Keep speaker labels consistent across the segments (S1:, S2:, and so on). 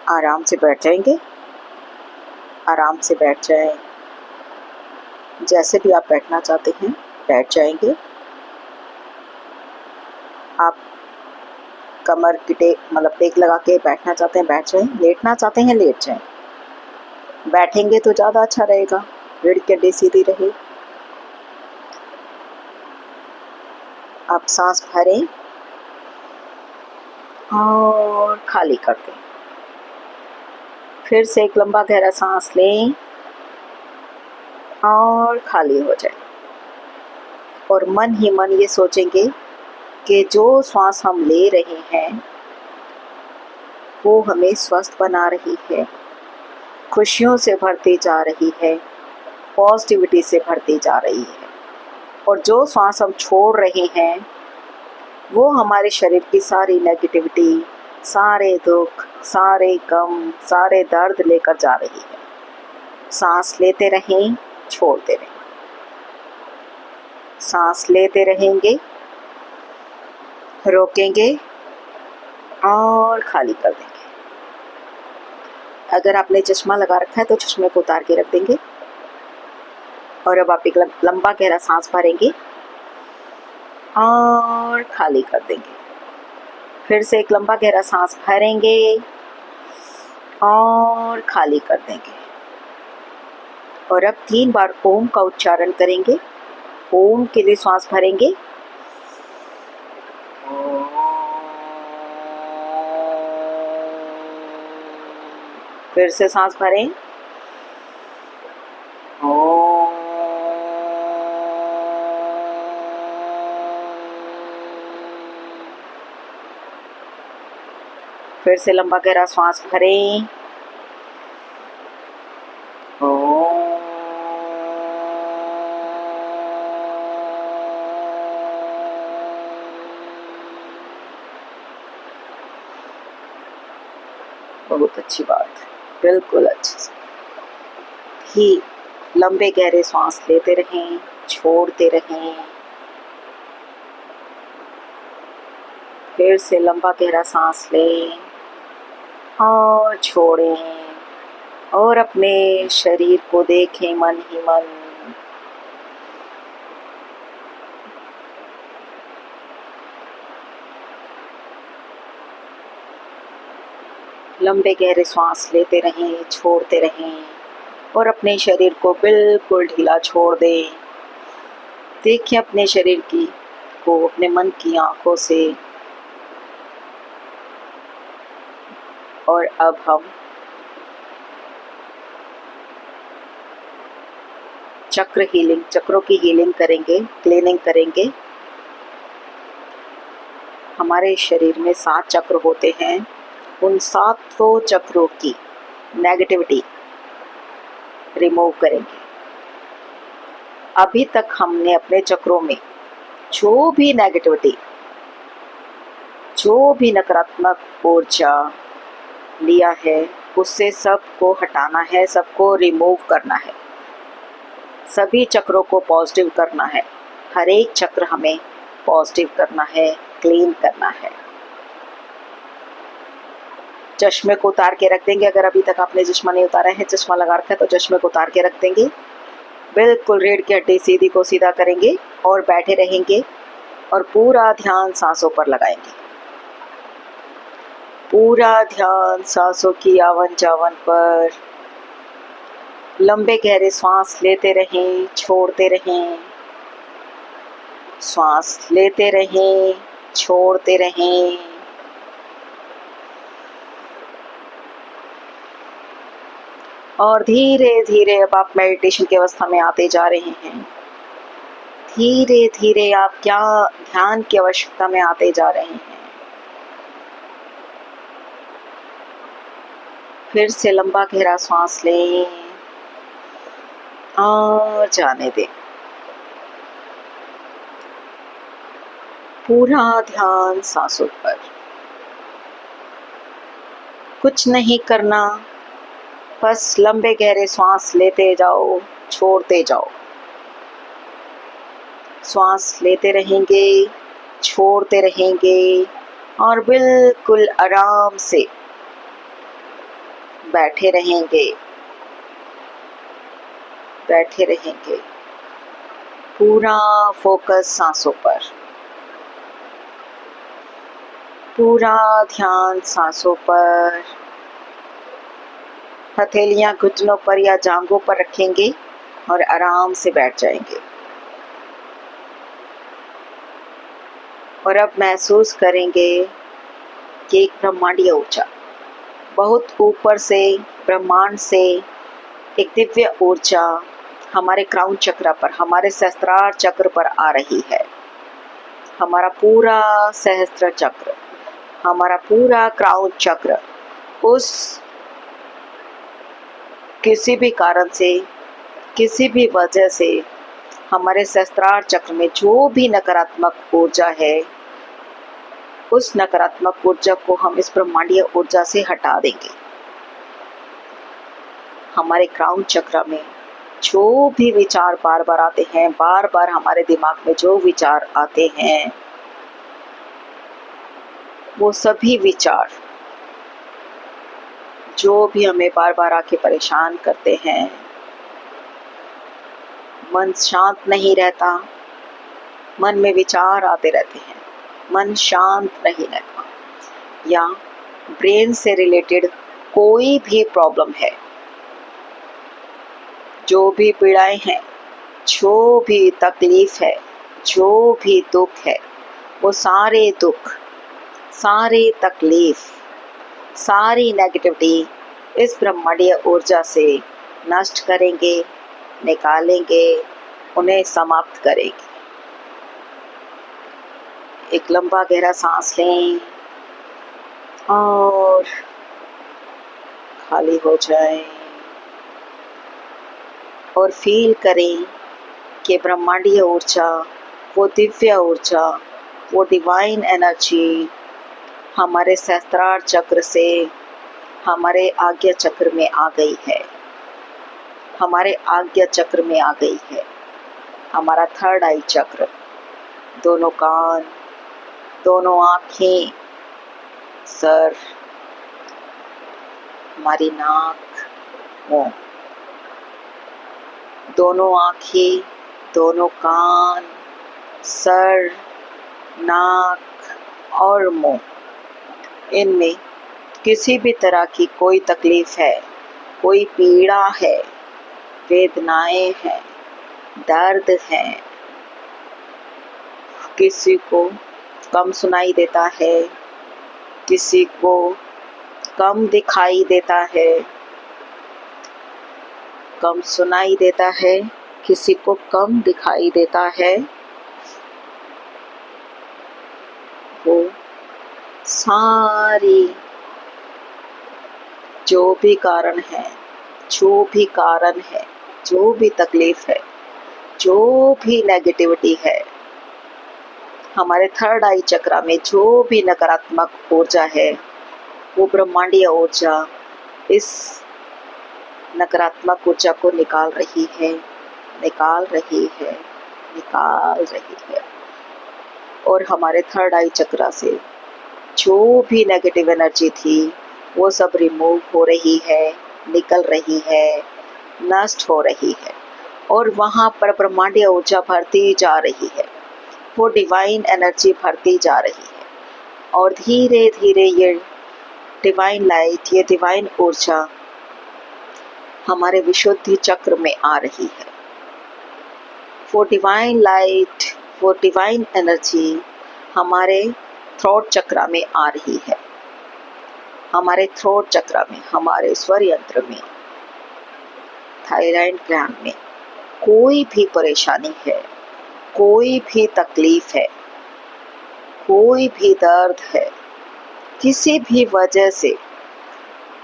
S1: आराम से बैठ जाएंगे। आराम से बैठ जाएं। जैसे भी आप बैठना चाहते हैं बैठ जाएंगे। आप कमर की टेक लगा के बैठना चाहते हैं बैठ जाएं। लेटना चाहते हैं लेट जाएं। बैठेंगे तो ज़्यादा अच्छा रहेगा, रीढ़ की हड्डी सीधी रहे। आप सांस भरें और खाली कर दें। फिर से एक लंबा गहरा सांस लें और खाली हो जाए। और मन ही मन ये सोचेंगे कि जो श्वास हम ले रहे हैं वो हमें स्वस्थ बना रही है, खुशियों से भरती जा रही है, पॉजिटिविटी से भरती जा रही है। और जो श्वास हम छोड़ रहे हैं वो हमारे शरीर की सारी नेगेटिविटी, सारे दुख, सारे गम, सारे दर्द लेकर जा रही है। सांस लेते रहें, छोड़ते रहें। सांस लेते रहेंगे, रोकेंगे और खाली कर देंगे। अगर आपने चश्मा लगा रखा है तो चश्मे को उतार के रख देंगे। और अब आप एक लंबा गहरा सांस भरेंगे और खाली कर देंगे। फिर से एक लंबा गहरा सांस भरेंगे और खाली कर देंगे। और अब 3 बार ओम का उच्चारण करेंगे। ओम के लिए सांस भरेंगे। फिर से सांस भरें। फिर से लंबा गहरा सांस भरें। बहुत अच्छी बात, बिल्कुल अच्छे से ही लंबे गहरे सांस लेते रहें, छोड़ते रहें। फिर से लंबा गहरा सांस लें और छोड़ें। और अपने शरीर को देखें मन ही मन। लंबे गहरे सांस लेते रहें, छोड़ते रहें और अपने शरीर को बिल्कुल ढीला छोड़ दें। देखिए अपने शरीर को अपने मन की आंखों से। और अब हम चक्रों की हीलिंग करेंगे, क्लीनिंग करेंगे। हमारे शरीर में 7 चक्र होते हैं। उन 7 चक्रों की नेगेटिविटी रिमूव करेंगे। अभी तक हमने अपने चक्रों में जो भी नेगेटिविटी, जो भी नकारात्मक ऊर्जा लिया है उससे सबको हटाना है, सबको रिमूव करना है। सभी चक्रों को पॉजिटिव करना है। हर एक चक्र हमें पॉजिटिव करना है, क्लीन करना है। चश्मे को उतार के रख देंगे। अगर अभी तक आपने चश्मा नहीं उतारा है, चश्मा लगा रखा है तो चश्मे को उतार के रख देंगे। बिल्कुल रीढ़ की हड्डी सीधी को सीधा करेंगे और बैठे रहेंगे और पूरा ध्यान सांसों पर लगाएंगे। पूरा ध्यान सांसों की आवन जावन पर। लंबे गहरे सांस लेते रहें, छोड़ते रहें। सांस लेते रहें, छोड़ते रहें। और धीरे धीरे अब आप मेडिटेशन की अवस्था में आते जा रहे हैं। धीरे धीरे आप क्या ध्यान की आवश्यकता में आते जा रहे हैं। फिर से लंबा गहरा सांस लें और जाने दें। पूरा ध्यान सांसों पर। कुछ नहीं करना, बस लंबे गहरे सांस लेते जाओ, छोड़ते जाओ। सांस लेते रहेंगे, छोड़ते रहेंगे और बिल्कुल आराम से बैठे रहेंगे, बैठे रहेंगे। पूरा फोकस सांसों पर, पूरा ध्यान सांसों पर। हथेलियां घुटनों पर या जांघों पर रखेंगे और आराम से बैठ जाएंगे। और अब महसूस करेंगे कि एक ब्रह्मांडीय ऊर्जा बहुत ऊपर से, ब्रह्मांड से एक दिव्य ऊर्जा हमारे क्राउन चक्र पर, हमारे सहस्त्रार चक्र पर आ रही है। हमारा पूरा सहस्त्र चक्र, हमारा पूरा क्राउन चक्र उस किसी भी कारण से, किसी भी वजह से हमारे सहस्त्रार चक्र में जो भी नकारात्मक ऊर्जा है, उस नकारात्मक ऊर्जा को हम इस ब्रह्मांडीय ऊर्जा से हटा देंगे। हमारे क्राउन चक्र में जो भी विचार बार बार आते हैं, बार बार हमारे दिमाग में जो विचार आते हैं, वो सभी विचार जो भी हमें बार बार आके परेशान करते हैं, मन शांत नहीं रहता, मन में विचार आते रहते हैं, मन शांत नहीं रहता, या ब्रेन से रिलेटेड कोई भी प्रॉब्लम है, जो भी पीड़ाएं हैं, जो भी तकलीफ है, जो भी दुख है, वो सारे दुख, सारी तकलीफ, सारी नेगेटिविटी इस ब्रह्मांडीय ऊर्जा से नष्ट करेंगे, निकालेंगे, उन्हें समाप्त करेंगे। एक लंबा गहरा सांस लें और खाली हो जाएं और फील करें कि ब्रह्मांडीय ऊर्जा, वो दिव्य ऊर्जा, वो डिवाइन एनर्जी हमारे सहस्त्रार चक्र से हमारे आज्ञा चक्र में आ गई है, हमारे आज्ञा चक्र में आ गई है। हमारा थर्ड आई चक्र, दोनों कान, दोनों आँखें, सर, हमारी नाक, मुंह, दोनों आँखें, दोनों कान, सर, नाक और मुंह, इनमें किसी भी तरह की कोई तकलीफ है, कोई पीड़ा है, वेदनाएं हैं, दर्द है, किसी को कम सुनाई देता है, किसी को कम दिखाई देता है, कम सुनाई देता है, किसी को कम दिखाई देता है, वो सारी जो भी कारण है, जो भी कारण है, जो भी तकलीफ है, जो भी नेगेटिविटी है, हमारे थर्ड आई चक्र में जो भी नकारात्मक ऊर्जा है, वो ब्रह्मांडीय ऊर्जा इस नकारात्मक ऊर्जा को निकाल रही है, निकाल रही है, निकाल रही है। और हमारे थर्ड आई चक्र से जो भी नेगेटिव एनर्जी थी, वो सब रिमूव हो रही है, निकल रही है, नष्ट हो रही है, और वहाँ पर ब्रह्मांडीय ऊर्जा भरती जा रही है, वो डिवाइन एनर्जी भरती जा रही है। और धीरे धीरे ये डिवाइन लाइट, ये डिवाइन ऊर्जा हमारे विशुद्धि चक्र में आ रही है। वो डिवाइन लाइट, वो डिवाइन एनर्जी हमारे थ्रोट चक्र में आ रही है, हमारे थ्रोट चक्र में, हमारे स्वर यंत्र में, थायराइड ग्लैंड में कोई भी परेशानी है, कोई भी तकलीफ है, कोई भी दर्द है, किसी भी वजह से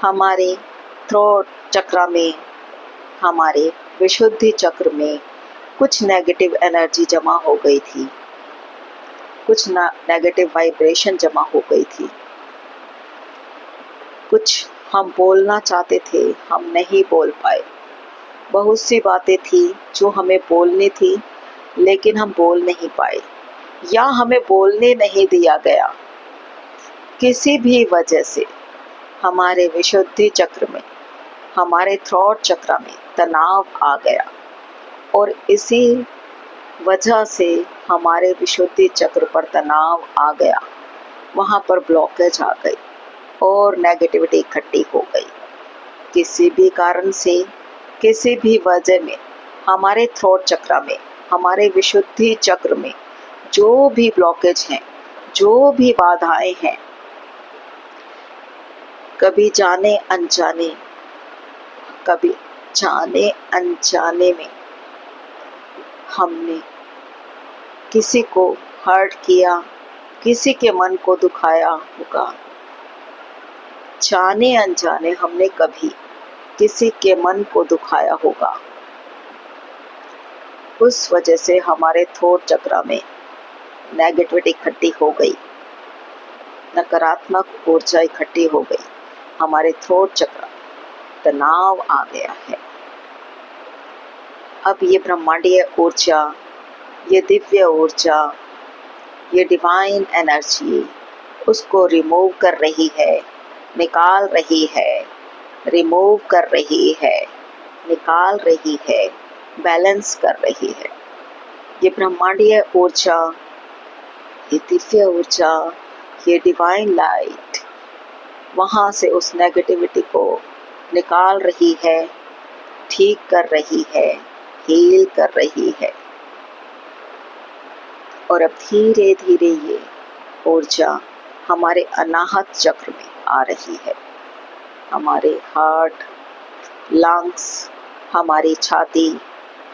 S1: हमारे थ्रोट चक्र में, हमारे विशुद्धि चक्र में कुछ नेगेटिव एनर्जी जमा हो गई थी, कुछ नेगेटिव वाइब्रेशन जमा हो गई थी, कुछ हम बोलना चाहते थे, हम नहीं बोल पाए, बहुत सी बातें थी जो हमें बोलनी थी लेकिन हम बोल नहीं पाए, या हमें बोलने नहीं दिया गया। किसी भी वजह से हमारे विशुद्धि चक्र में हमारे थ्रोट चक्र में तनाव आ गया और इसी वजह से हमारे विशुद्धि चक्र पर तनाव आ गया, वहाँ पर ब्लॉकेज आ गई और नेगेटिविटी इकट्ठी हो गई। किसी भी कारण से, किसी भी वजह में हमारे थ्रोट चक्र में, हमारे विशुद्धि चक्र में जो भी ब्लॉकेज हैं, जो भी बाधाएं हैं, कभी जाने अनजाने, कभी जाने अनजाने में हमने किसी को हर्ट किया, किसी के मन को दुखाया होगा। जाने अनजाने हमने कभी किसी के मन को दुखाया होगा। उस वजह से हमारे थ्रोट चक्र में नेगेटिविटी इकट्ठी हो गई, नकारात्मक ऊर्जा इकट्ठी हो गई, हमारे थ्रोट चक्र तनाव आ गया है। अब ये ब्रह्मांडीय ऊर्जा, ये दिव्य ऊर्जा, ये डिवाइन एनर्जी उसको रिमूव कर रही है, निकाल रही है, रिमूव कर रही है, निकाल रही है, बैलेंस कर रही है। ये ब्रह्मांडीय ऊर्जा, ये दिव्य ऊर्जा, ये डिवाइन लाइट वहाँ से उस नेगेटिविटी को निकाल रही है, ठीक कर रही है, हील कर रही है। और अब धीरे धीरे ये ऊर्जा हमारे अनाहत चक्र में आ रही है। हमारे हार्ट, लंग्स, हमारी छाती,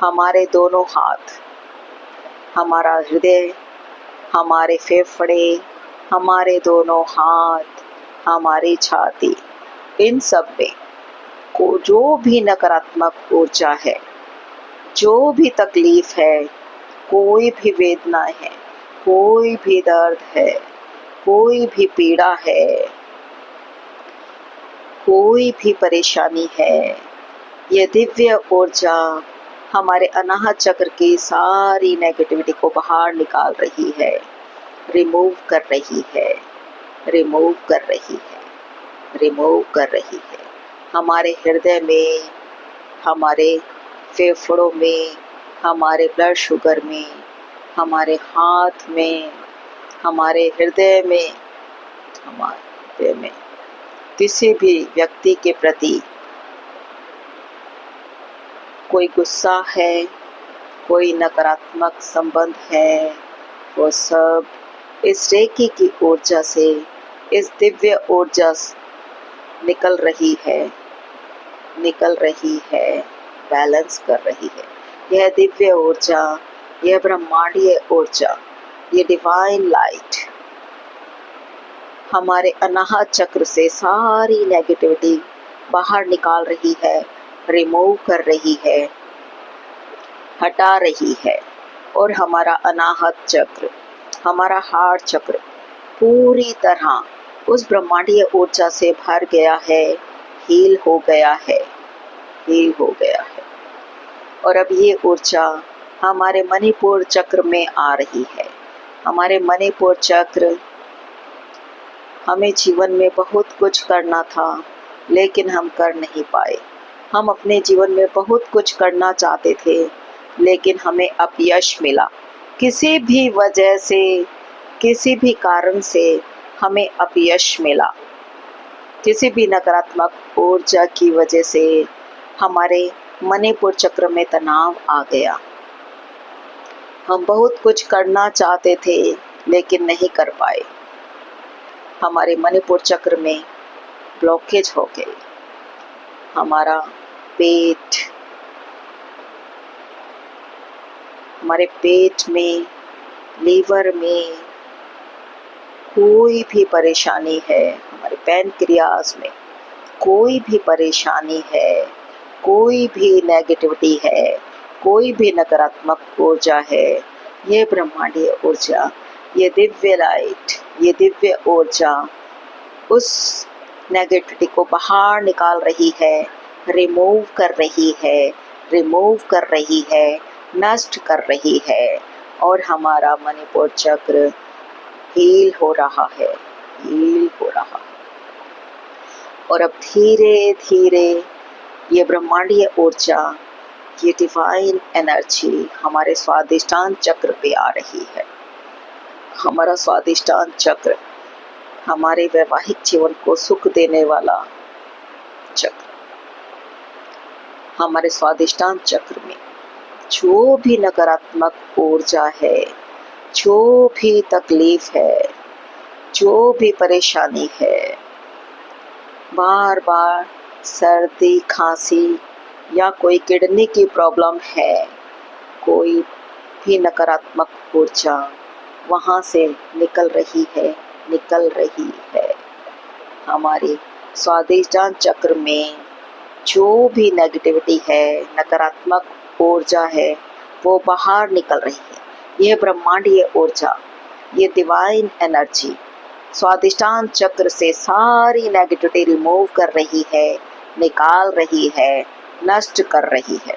S1: हमारे दोनों हाथ, हमारा हृदय, हमारे फेफड़े, हमारे दोनों हाथ, हमारी छाती, इन सब में को जो भी नकारात्मक ऊर्जा है, जो भी तकलीफ है, कोई भी वेदना है, कोई भी दर्द है, कोई भी पीड़ा है, कोई भी परेशानी है, यह दिव्य ऊर्जा हमारे अनाहत चक्र की सारी नेगेटिविटी को बाहर निकाल रही है, रिमूव कर रही है, रिमूव कर रही है, रिमूव कर रही है। हमारे हृदय में, हमारे फेफड़ों में, हमारे ब्लड शुगर में, हमारे हाथ में, हमारे हृदय में, हमारे हृदय में किसी भी व्यक्ति के प्रति कोई गुस्सा है, कोई नकारात्मक संबंध है, वो सब इस रेकी की ऊर्जा से, इस दिव्य ऊर्जा निकल रही है, निकल रही है, बैलेंस कर रही है। यह दिव्य ऊर्जा, यह ब्रह्मांडीय ऊर्जा, ये डिवाइन लाइट हमारे अनाहत चक्र से सारी नेगेटिविटी बाहर निकाल रही है, रिमूव कर रही है, हटा रही है। और हमारा अनाहत चक्र, हमारा हार्ट चक्र पूरी तरह उस ब्रह्मांडीय ऊर्जा से भर गया है, हील हो गया है, हील हो गया है। और अब ये ऊर्जा हमारे मणिपुर चक्र में आ रही है। हमारे मणिपुर चक्र, हमें जीवन में बहुत कुछ करना था लेकिन हम कर नहीं पाए। हम अपने जीवन में बहुत कुछ करना चाहते थे लेकिन हमें अपयश मिला। किसी भी वजह से, किसी भी कारण से हमें अपयश मिला। किसी भी नकारात्मक ऊर्जा की वजह से हमारे मणिपुर चक्र में तनाव आ गया। हम बहुत कुछ करना चाहते थे लेकिन नहीं कर पाए। हमारे मणिपुर चक्र में ब्लॉकेज हो गई। हमारा पेट, हमारे पेट में, लीवर में कोई भी परेशानी है, हमारे पैनक्रियाज में कोई भी परेशानी है, कोई भी नेगेटिविटी है, कोई भी नकारात्मक ऊर्जा है, ये ब्रह्मांडीय ऊर्जा, ये दिव्य लाइट, ये दिव्य ऊर्जा उस नेगेटिविटी को बाहर निकाल रही है, रिमूव कर रही है, रिमूव कर रही है, नष्ट कर रही है। और हमारा मणिपुर चक्र हील हो रहा है, हील हो रहा है। और अब धीरे धीरे ये ब्रह्मांडीय ऊर्जा, ये डिवाइन एनर्जी हमारे स्वादिष्टान चक्र पे आ रही है। हमारा स्वादिष्टान चक्र हमारे वैवाहिक जीवन को सुख देने वाला चक्र। हमारे स्वादिष्टान चक्र में जो भी नकारात्मक ऊर्जा है, जो भी तकलीफ है, जो भी परेशानी है, बार बार सर्दी खांसी या कोई किडनी की प्रॉब्लम है, कोई भी नकारात्मक ऊर्जा वहाँ से निकल रही है, निकल रही है। हमारे स्वादिष्टान चक्र में जो भी नेगेटिविटी है, नकारात्मक ऊर्जा है, वो बाहर निकल रही है। यह ब्रह्मांडीय ऊर्जा, ये डिवाइन एनर्जी स्वादिष्टान चक्र से सारी नेगेटिविटी रिमूव कर रही है, निकाल रही है, नष्ट कर रही है।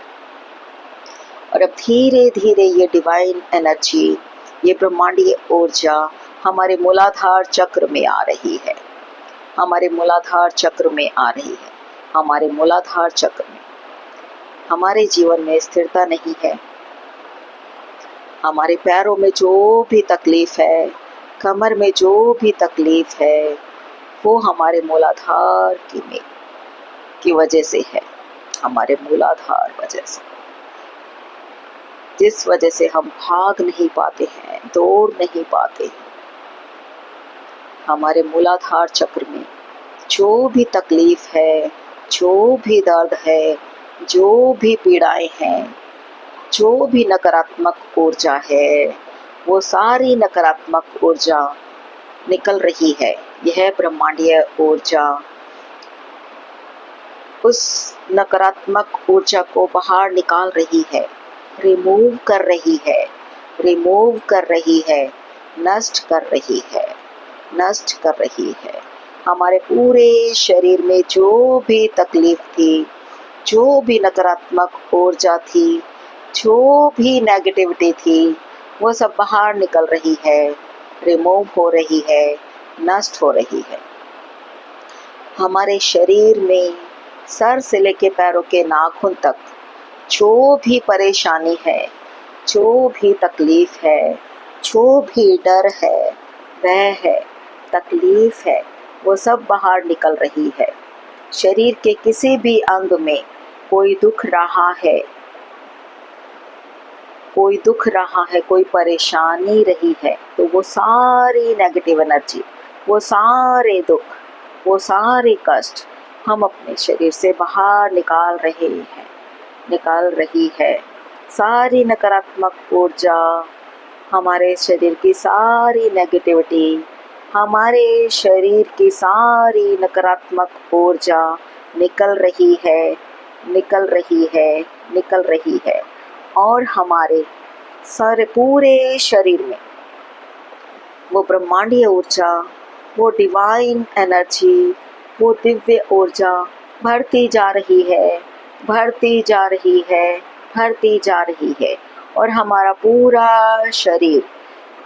S1: और अब धीरे धीरे ये डिवाइन एनर्जी, ये ब्रह्मांडीय ऊर्जा हमारे मूलाधार चक्र में आ रही है, हमारे मूलाधार चक्र में आ रही है। हमारे मूलाधार चक्र में हमारे जीवन में स्थिरता नहीं है। हमारे पैरों में जो भी तकलीफ है, कमर में जो भी तकलीफ है, वो हमारे मूलाधार की वजह से है। हमारे मूलाधार वजह से, जिस वजह से हम भाग नहीं पाते हैं, दौड़ नहीं पाते हैं। हमारे मूलाधार चक्र में जो भी तकलीफ है, जो भी दर्द है, जो भी पीड़ाएं हैं, जो भी नकारात्मक ऊर्जा है, वो सारी नकारात्मक ऊर्जा निकल रही है। यह ब्रह्मांडीय ऊर्जा उस नकारात्मक ऊर्जा को बाहर निकाल रही है, रिमूव कर रही है, रिमूव कर रही है, नष्ट कर रही है, नष्ट कर रही है। हमारे पूरे शरीर में जो भी तकलीफ थी, जो भी नकारात्मक ऊर्जा थी, जो भी नेगेटिविटी थी, वो सब बाहर निकल रही है, रिमूव हो रही है, नष्ट हो रही है। हमारे शरीर में सर से लेके पैरों के नाखून तक जो भी परेशानी है, जो भी तकलीफ है, जो भी डर है, भय है, तकलीफ है, वो सब बाहर निकल रही है। शरीर के किसी भी अंग में कोई दुख रहा है, कोई दुख रहा है, कोई परेशानी रही है, तो वो सारी नेगेटिव एनर्जी, वो सारे दुख, वो सारे कष्ट हम अपने शरीर से बाहर निकाल रहे हैं, निकाल रही है। सारी नकारात्मक ऊर्जा, हमारे शरीर की सारी नेगेटिविटी, हमारे शरीर की सारी नकारात्मक ऊर्जा निकल रही है, निकल रही है, निकल रही है। और हमारे सारे पूरे शरीर में वो ब्रह्मांडीय ऊर्जा, वो डिवाइन एनर्जी, वो दिव्य ऊर्जा भरती जा रही है, भरती जा रही है, भरती जा रही है। और हमारा पूरा शरीर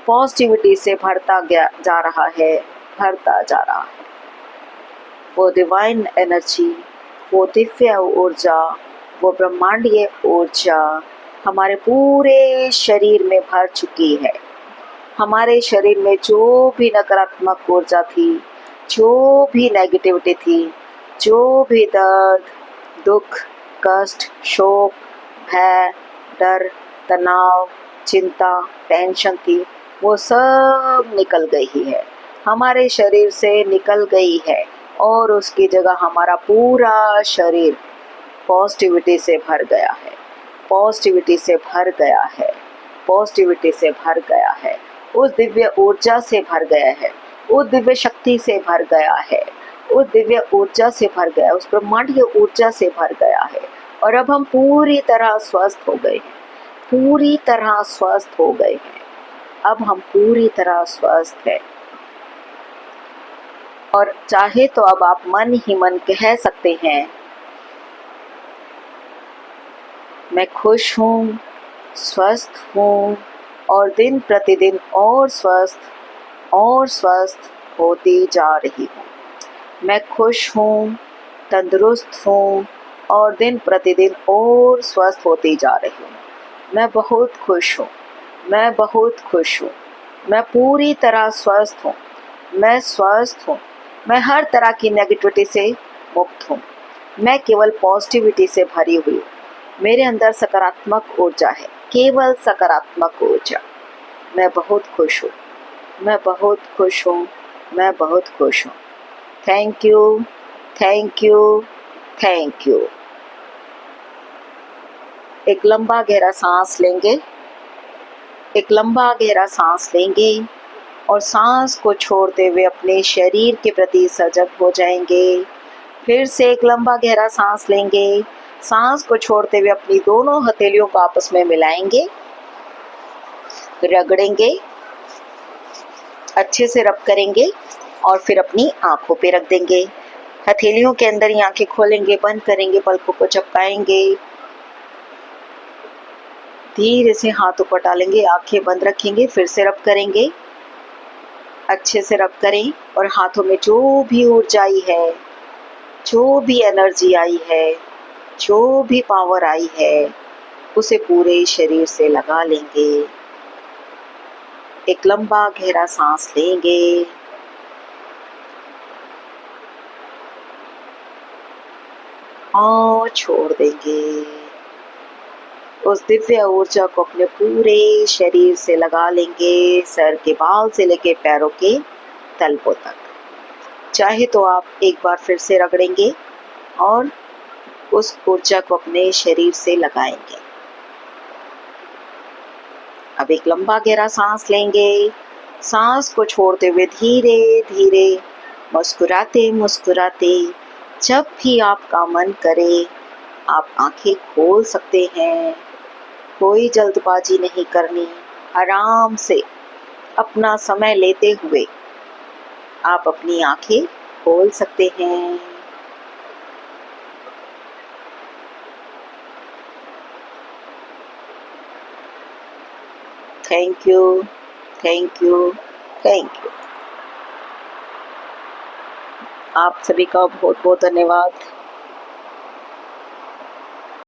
S1: पॉजिटिविटी से भरता जा रहा है, भरता जा रहा है। वो डिवाइन एनर्जी, वो दिव्य ऊर्जा, वो ब्रह्मांडीय ऊर्जा हमारे पूरे शरीर में भर चुकी है। हमारे शरीर में जो भी नकारात्मक ऊर्जा थी, जो भी नेगेटिविटी थी, जो भी दर्द, दुख, कष्ट, शोक, भय, डर, तनाव, चिंता, टेंशन थी, वो सब निकल गई है, हमारे शरीर से निकल गई है। और उसकी जगह हमारा पूरा शरीर पॉजिटिविटी से भर गया है, पॉजिटिविटी से भर गया है, पॉजिटिविटी से भर गया है, उस दिव्य ऊर्जा से भर गया है, उस दिव्य शक्ति से भर गया है, उस दिव्य ऊर्जा से भर गया, उस ब्रह्मांडीय ऊर्जा से भर गया है। और अब हम पूरी तरह स्वस्थ हो गए हैं, पूरी तरह स्वस्थ हो गए हैं। अब हम पूरी तरह स्वस्थ हैं। और चाहे तो अब आप मन ही मन कह सकते हैं, मैं खुश हूँ, स्वस्थ हूँ और दिन प्रतिदिन और स्वस्थ होती जा रही हूँ। मैं खुश हूँ, तंदुरुस्त हूँ और दिन प्रतिदिन और स्वस्थ होती जा रही हूँ। मैं बहुत खुश हूँ, मैं बहुत खुश हूँ, मैं पूरी तरह स्वस्थ हूँ, मैं स्वस्थ हूँ, मैं हर तरह की नेगेटिविटी से मुक्त हूँ, मैं केवल पॉजिटिविटी से भरी हुई हूँ। मेरे अंदर सकारात्मक ऊर्जा है, केवल सकारात्मक ऊर्जा। मैं बहुत खुश हूँ, मैं बहुत खुश हूँ, मैं बहुत खुश हूँ। Thank you, thank you, thank you. एक लंबा गहरा सांस लेंगे, एक लंबा गहरा सांस लेंगे और सांस को छोड़ते हुए अपने शरीर के प्रति सजग हो जाएंगे। फिर से एक लंबा गहरा सांस लेंगे, सांस को छोड़ते हुए अपनी दोनों हथेलियों को आपस में मिलाएंगे, रगड़ेंगे, अच्छे से रब करेंगे और फिर अपनी आंखों पे रख देंगे। हथेलियों के अंदर ही आंखें खोलेंगे, बंद करेंगे, पलकों को झपकाएंगे, धीरे से हाथ ऊपर डालेंगे, आंखें बंद रखेंगे, फिर से रब करेंगे, अच्छे से रब करें और हाथों में जो भी ऊर्जा आई है, जो भी एनर्जी आई है, जो भी पावर आई है, उसे पूरे शरीर से लगा लेंगे। एक लंबा गहरा सांस लेंगे और छोड़ देंगे। उस दिव्य ऊर्जा को अपने पूरे शरीर से लगा लेंगे, सर के बाल से लेके पैरों के तलवों तक। चाहे तो आप एक बार फिर से रगड़ेंगे और उस ऊर्जा को अपने शरीर से लगाएंगे। अब एक लंबा गहरा सांस लेंगे, सांस को छोड़ते हुए धीरे धीरे मुस्कुराते मुस्कुराते जब भी आपका मन करे आप आंखें खोल सकते हैं। कोई जल्दबाजी नहीं करनी, आराम से अपना समय लेते हुए आप अपनी आंखें खोल सकते हैं। Thank you, thank you, thank you. आप सभी का बहुत बहुत धन्यवाद।